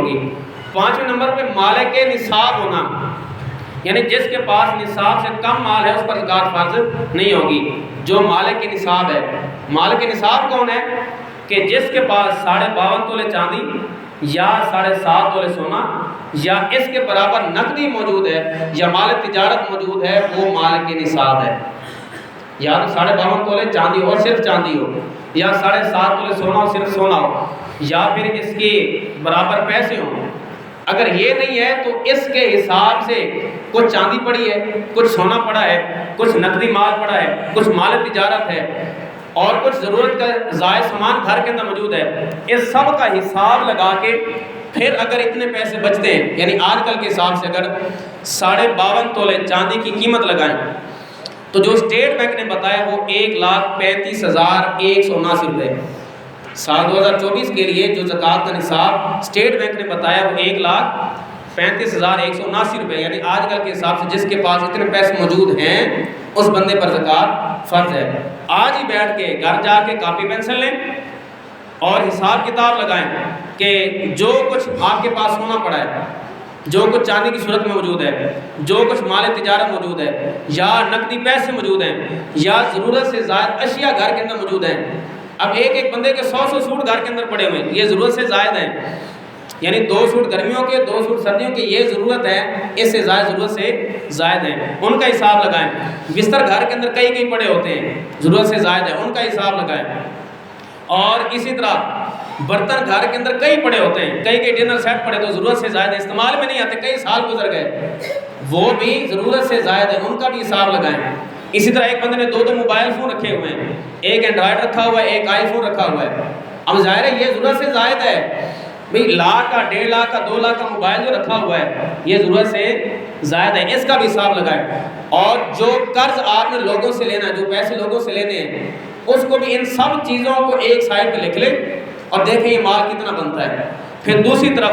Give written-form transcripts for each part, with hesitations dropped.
ہوگی۔ پانچویں نمبر پہ مالک نصاب ہونا، یعنی جس کے پاس نصاب سے کم مال ہے اس پر زکوٰۃ فرض نہیں ہوگی۔ جو مالک نصاب ہے، مالک نصاب کون ہے؟ کہ جس کے پاس 52.5 تولے چاندی یا 7.5 تولے سونا یا اس کے برابر نقدی موجود ہے یا مال تجارت موجود ہے، وہ مالک نصاب ہے۔ یا تو 52.5 تولے چاندی ہو، صرف چاندی ہو، یا 7.5 تولے سونا ہو، صرف سونا ہو، یا پھر اس کے برابر پیسے ہوں۔ اگر یہ نہیں ہے تو اس کے حساب سے کچھ چاندی پڑی ہے، کچھ سونا پڑا ہے، کچھ نقدی مال پڑا ہے، کچھ مال تجارت ہے اور کچھ ضرورت کا زائد سامان گھر کے اندر موجود ہے، اس سب کا حساب لگا کے پھر اگر اتنے پیسے بچتے ہیں، یعنی آج کل کے حساب سے اگر 52.5 تولے چاندی کی قیمت لگائیں تو جو اسٹیٹ بینک نے بتایا وہ 1,35,179 روپے، سال 2024 کے لیے جو زکوٰۃ کا نصاب اسٹیٹ بینک نے بتایا وہ 1,35,179 روپے، یعنی آج کل کے حساب سے جس کے پاس اتنے پیسے موجود ہیں اس بندے پر زکوٰۃ فرض ہے۔ آج ہی بیٹھ کے گھر جا کے کاپی پینسل لیں اور حساب کتاب لگائیں کہ جو کچھ آپ کے پاس سونا پڑا ہے، جو کچھ چاندی کی صورت میں موجود ہے، جو کچھ مال تجارت موجود ہے، یا نقدی پیسے موجود ہیں، یا ضرورت سے زائد اشیاء گھر کے اندر موجود ہیں۔ اب ایک بندے کے 100 سوٹ گھر کے اندر پڑے ہوئے ہیں، یہ ضرورت سے زائد ہیں، یعنی 2 سوٹ گرمیوں کے، 2 سوٹ سردیوں کے، یہ ضرورت ہے، اس سے زائد ضرورت سے زائد ہیں، ان کا حساب لگائیں۔ بستر گھر کے اندر کئی پڑے ہوتے ہیں، ضرورت سے زائد ہے، ان کا حساب لگائیں۔ اور اسی طرح برتن گھر کے اندر کئی پڑے ہوتے ہیں، کئی ڈنر سیٹ پڑے تو ضرورت سے زائد ہے، استعمال میں نہیں آتے، کئی سال گزر گئے، وہ بھی ضرورت سے زائد ہے، ان کا بھی حساب لگائیں۔ اسی طرح ایک بندے نے 2 موبائل فون رکھے ہوئے ہیں، ایک اینڈرائڈ رکھا ہوا ہے، ایک آئی فون رکھا ہوا ہے، اب ظاہر ہے یہ ضرورت سے زائد ہے، بھئی 1,00,000 کا 1.5 لاکھ کا 2 لاکھ کا موبائل جو رکھا ہوا ہے یہ ضرورت سے زائد ہے، اس کا بھی حساب لگائیں۔ اور جو قرض آپ نے لوگوں سے لینا ہے، جو پیسے لوگوں سے لینے ہیں، اس کو بھی ان سب چیزوں کو ایک سائڈ پہ لکھ لیں اور دیکھیں یہ مال کتنا بنتا ہے۔ پھر دوسری طرف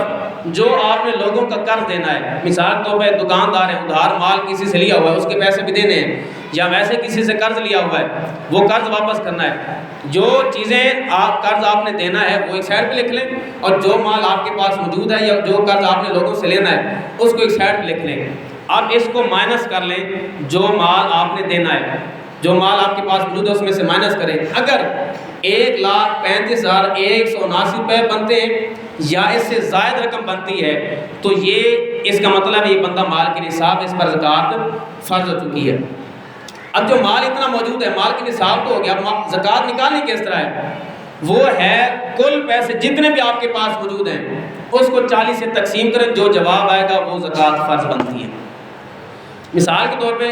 جو آپ نے لوگوں کا قرض دینا ہے، مثال طور پہ دکاندار ہے، ادھار مال کسی سے لیا ہوا ہے، اس کے پیسے بھی دینے ہیں، یا ویسے کسی سے قرض لیا ہوا ہے وہ قرض واپس کرنا ہے، جو چیزیں قرض آپ نے دینا ہے وہ ایک سائڈ پہ لکھ لیں، اور جو مال آپ کے پاس موجود ہے یا جو قرض آپ نے لوگوں سے لینا ہے اس کو ایک سائڈ پہ لکھ لیں۔ اب اس کو مائنس کر لیں، جو مال آپ نے دینا ہے، جو مال آپ کے پاس موجود ہے اس میں سے مائنس کریں۔ اگر 1,35,179 روپے بنتے ہیں یا اس سے زائد رقم بنتی ہے تو یہ اس کا مطلب یہ بندہ مال کے نصاب، اس پر زکوٰۃ فرض ہو چکی ہے۔ اب جو مال اتنا موجود ہے، مال کے نصاب تو ہو گیا، اب زکوٰۃ نکالنی کس طرح ہے؟ وہ ہے کل پیسے جتنے بھی آپ کے پاس موجود ہیں اس کو 40 سے تقسیم کریں، جو جواب آئے گا وہ زکوٰۃ فرض بنتی ہے۔ مثال کے طور پہ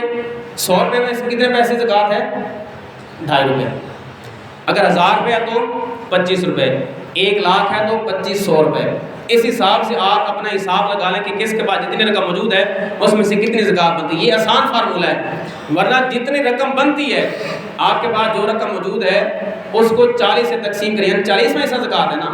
100 روپے میں سے کتنے پیسے زکوٰۃ ہے؟ 2.5 روپے۔ اگر 1000 روپے ہے تو 25 روپے، 1,00,000 ہے تو 2500 روپے۔ اس حساب سے آپ اپنا حساب لگا لیں کہ کس کے پاس جتنی رقم موجود ہے اس میں سے کتنی زکوٰۃ بنتی ہے۔ یہ آسان فارمولہ ہے، ورنہ جتنی رقم بنتی ہے آپ کے پاس جو رقم موجود ہے اس کو 40 سے تقسیم کریں، یعنی 40واں حصہ زکوٰۃ ہے نا،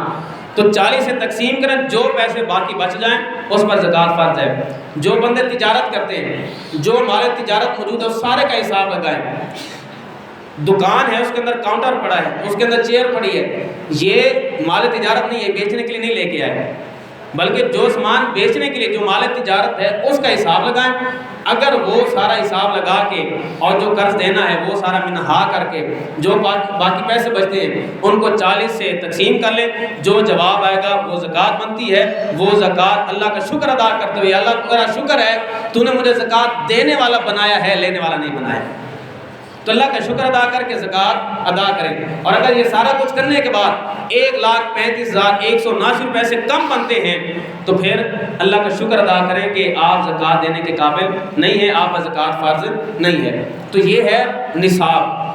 تو 40 سے تقسیم کریں، جو پیسے باقی بچ جائیں اس پر زکوٰۃ فرض ہے۔ جو بندے تجارت کرتے ہیں، جو مال تجارت موجود ہے اس سارے کا حساب لگائیں۔ دکان ہے، اس کے اندر کاؤنٹر پڑا ہے، اس کے اندر چیئر پڑی ہے، یہ مال تجارت نہیں ہے، بیچنے کے لیے نہیں لے کے آئے، بلکہ جو سامان بیچنے کے لیے جو مال تجارت ہے اس کا حساب لگائیں۔ اگر وہ سارا حساب لگا کے اور جو قرض دینا ہے وہ سارا منہا کر کے جو باقی پیسے بچتے ہیں ان کو 40 سے تقسیم کر لیں، جو جواب آئے گا وہ زکوٰۃ بنتی ہے۔ وہ زکوٰۃ اللہ کا شکر ادا کرتے ہوئے، اللہ تیرا شکر ہے تو نے مجھے زکوٰۃ دینے والا بنایا ہے، لینے والا نہیں بنایا، تو اللہ کا شکر ادا کر کے زکوٰۃ ادا کریں۔ اور اگر یہ سارا کچھ کرنے کے بعد 1,35,179 روپے سے کم بنتے ہیں تو پھر اللہ کا شکر ادا کریں کہ آپ زکوٰۃ دینے کے قابل نہیں ہیں، آپ پر زکوٰۃ فرض نہیں ہے۔ تو یہ ہے نصاب۔